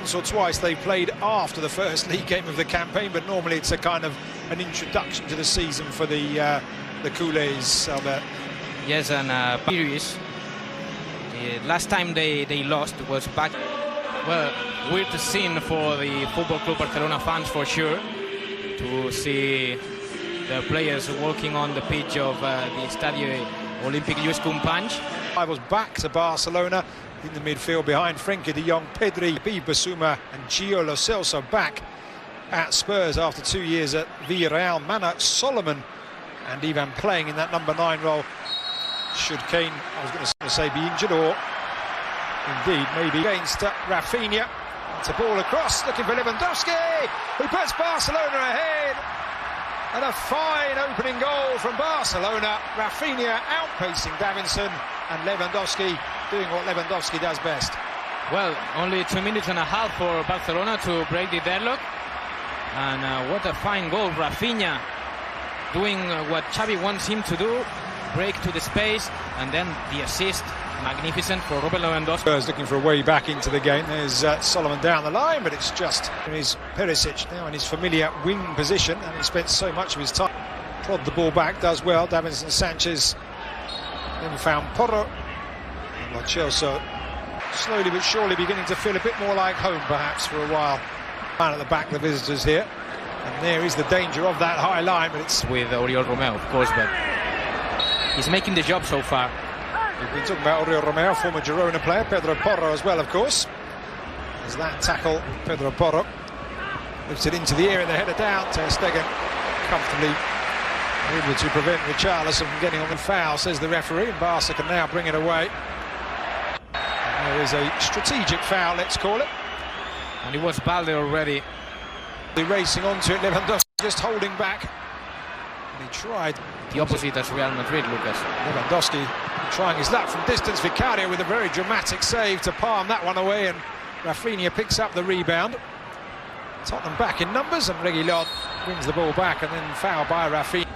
once or twice they've played after the first league game of the campaign, but normally it's a kind of an introduction to the season for the Culés, Albert. Yes, and series. The last time they lost was back. Well, weird scene for the Football Club Barcelona fans for sure, to see the players walking on the pitch of the Estadio Olímpic Lluís Companys. Rivals back to Barcelona in the midfield behind Frenkie de Jong, Pedri, Bissouma and Gio Lo Celso back at Spurs after 2 years at Villarreal. Mana, Solomon and Ivan playing in that number 9 role. Should Kane, I was going to say, be injured, or indeed maybe against Rafinha. It's a ball across, looking for Lewandowski, who puts Barcelona ahead. And a fine opening goal from Barcelona. Rafinha outpacing Davinson, and Lewandowski doing what Lewandowski does best. Well, only 2 minutes and a half for Barcelona to break the deadlock. And what a fine goal. Rafinha doing what Xavi wants him to do. Break to the space, and then the assist. Magnificent for Robert Lewandowski. Spurs looking for a way back into the game. There's Solomon down the line, but it's just his Perisic now in his familiar wing position, and he spent so much of his time. Prod the ball back, does well. Davinson Sanchez then found Porro. And Lo Celso slowly but surely beginning to feel a bit more like home, perhaps, for a while. Man at the back, the visitors here. And there is the danger of that high line, but it's with Oriol Romeu, of course, but he's making the job so far. We've been talking about Oriol Romeu, former Girona player, Pedro Porro as well, of course. As that tackle, Pedro Porro lifts it into the air and the header down. Ter Stegen comfortably able to prevent Richarlison from getting on the foul, says the referee, and Barca can now bring it away. And there is a strategic foul, let's call it. And it was Balde already. Racing onto it, Lewandowski just holding back. And he tried. The opposite as Real Madrid, Lucas. Lewandowski trying his luck from distance. Vicario with a very dramatic save to palm that one away, and Rafinha picks up the rebound. Tottenham back in numbers, and Reguilón wins the ball back, and then foul by Rafinha.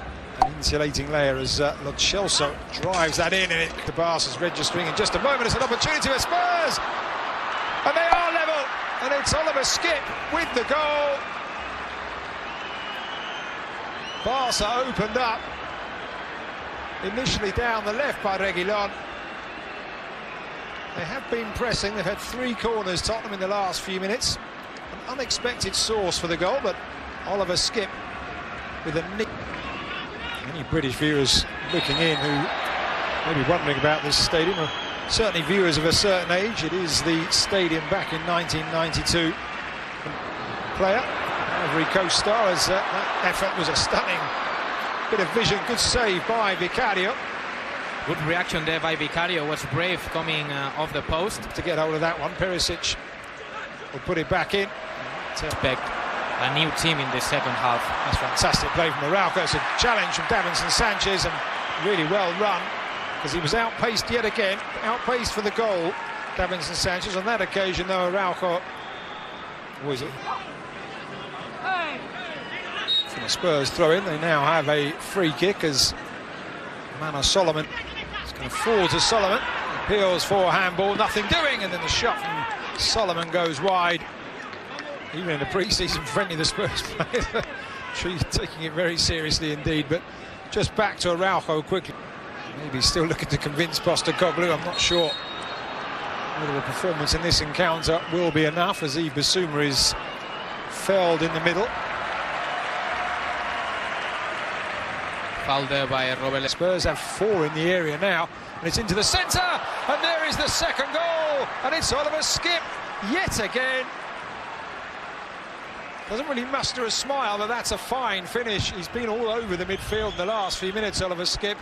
An insulating layer as Lo Celso drives that in, and the Barca's registering in just a moment. It's an opportunity for Spurs, and they are level, and it's Oliver Skipp with the goal. Barca opened up. Initially down the left by Reguilón. They have been pressing. They've had 3 corners, Tottenham, in the last few minutes. An unexpected source for the goal, but Oliver Skipp with a nick. Any British viewers looking in who may be wondering about this stadium, or certainly viewers of a certain age, it is the stadium back in 1992. Player, Ivory Coast star, as that effort was a stunning bit of vision, good save by Vicario. Good reaction there by Vicario, was brave coming off the post. To get hold of that one, Perisic will put it back in. To expect a new team in the second half. That's fantastic play from Araujo. It's a challenge from Davinson Sanchez, and really well run, because he was outpaced yet again, outpaced for the goal, Davinson Sanchez. On that occasion, though, Araujo was it? From a Spurs throw-in. They now have a free kick as Mana Solomon is going to fall to Solomon. Appeals for handball, nothing doing, and then the shot from Solomon goes wide. Even in the pre-season friendly, the Spurs players taking it very seriously indeed. But just back to Araujo quickly. Maybe still looking to convince Postecoglou. I'm not sure whether the performance in this encounter will be enough, as Bissouma is felled in the middle. Foul there by Robert. Spurs have 4 in the area now, and it's into the centre, and there is the second goal, and it's Oliver Skipp yet again. Doesn't really muster a smile, but that's a fine finish. He's been all over the midfield in the last few minutes, Oliver Skipp,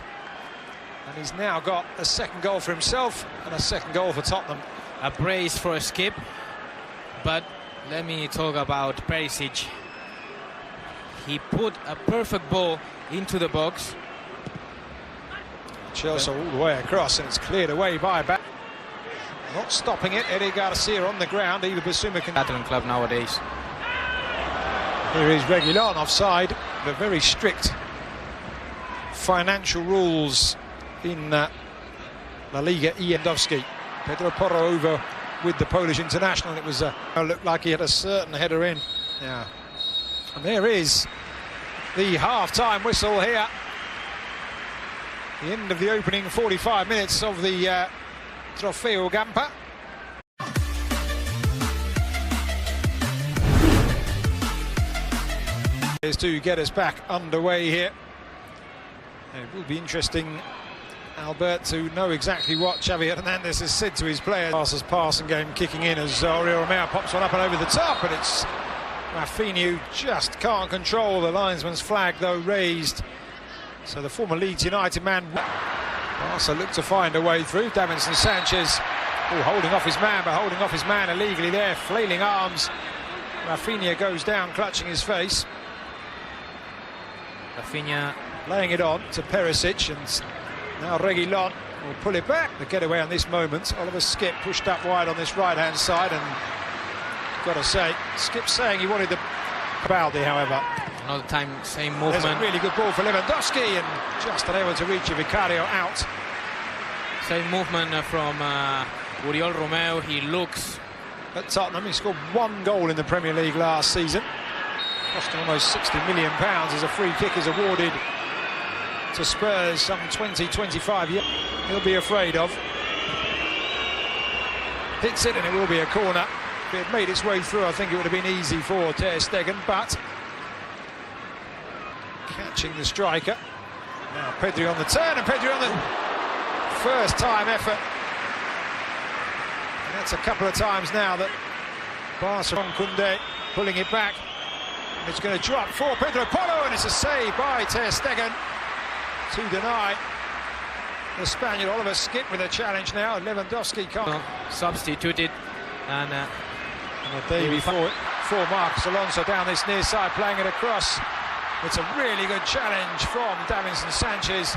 and he's now got a second goal for himself and a second goal for Tottenham. A brace for a Skipp, but let me talk about Perisic. He put a perfect ball into the box. Chelsea all the way across, and it's cleared away by back. Not stopping it, Eddie Garcia on the ground. Either Bissouma can... Catalan club nowadays. Here is Reguilón offside. The very strict financial rules in La Liga. Lewandowski. Pedro Porro over with the Polish international. It was looked like he had a certain header in. Yeah, and there is the half-time whistle here. The end of the opening 45 minutes of the Trofeo Gampa. Is to get us back underway here. It will be interesting, Albert, to know exactly what Xavi Hernandez has said to his players. Barca's passing game kicking in as Oriol Romeu pops one up and over the top, but it's Rafinha who just can't control the linesman's flag, though raised. So the former Leeds United man, Barca look to find a way through. Davinson Sanchez, holding off his man, but holding off his man illegally there, flailing arms. Rafinha goes down, clutching his face. Rafinha laying it on to Perisic, and now Reguilon will pull it back. The getaway on this moment. Oliver Skip pushed up wide on this right-hand side, and got to say, Skip's saying he wanted the Baldi, however. Another time, same movement. There's a really good ball for Lewandowski, and just unable to reach Vicario out. Same movement from Oriol Romeu. He looks at Tottenham. He scored 1 goal in the Premier League last season. Costing almost £60 million as a free kick is awarded to Spurs, some 20-25 years. He'll be afraid of. Hits it, and it will be a corner. If it had made its way through, I think it would have been easy for Ter Stegen, but catching the striker. Now Pedri on the turn, and Pedri on the first-time effort. And that's a couple of times now that Barcelona Koundé pulling it back. It's going to drop for Pedro Porro, and it's a save by Ter Stegen to deny the Spaniard. Oliver Skip with a challenge now. Lewandowski can't. Substituted, and the day before Marcos Alonso down this near side, playing it across. It's a really good challenge from Davinson Sanchez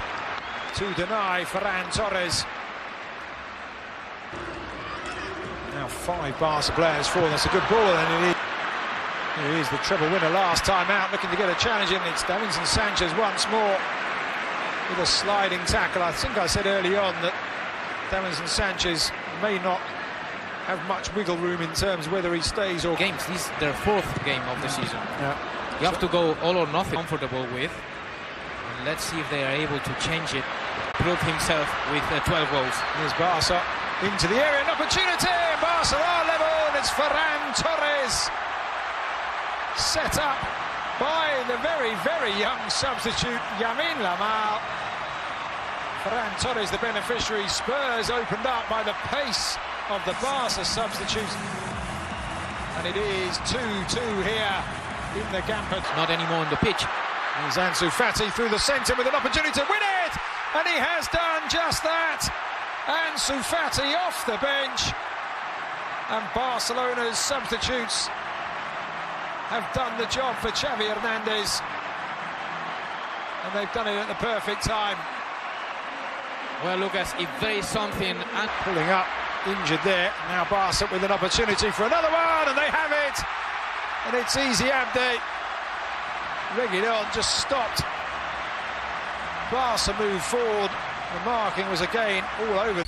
to deny Ferran Torres. Now 5 Barca players for. That's a good ball, and it is. Here is the treble winner last time out, looking to get a challenge in. It's Davinson Sanchez once more with a sliding tackle. I think I said early on that Davinson Sanchez may not have much wiggle room in terms of whether he stays or... Games, this is their 4th game of the season. Yeah. You have to go all or nothing, comfortable with. And let's see if they are able to change it. Prove himself with 12 goals. Here's Barca into the area, an opportunity. Barca are level, and it's Ferran Torres. Set up by the very, very young substitute, Yamin Lamal. Ferran Torres, the beneficiary. Spurs opened up by the pace of the Barca substitutes. And it is 2-2 here in the Gampa. Not anymore on the pitch. Here's Ansu Fati through the centre with an opportunity to win it. And he has done just that. Ansu Fati off the bench. And Barcelona's substitutes have done the job for Xavi Hernandez, and they've done it at the perfect time. Well, Lucas, if there is something... Pulling up, injured there. Now Barca with an opportunity for another one, and they have it. And it's easy Abde. Reguilon just stopped. Barca moved forward. The marking was again all over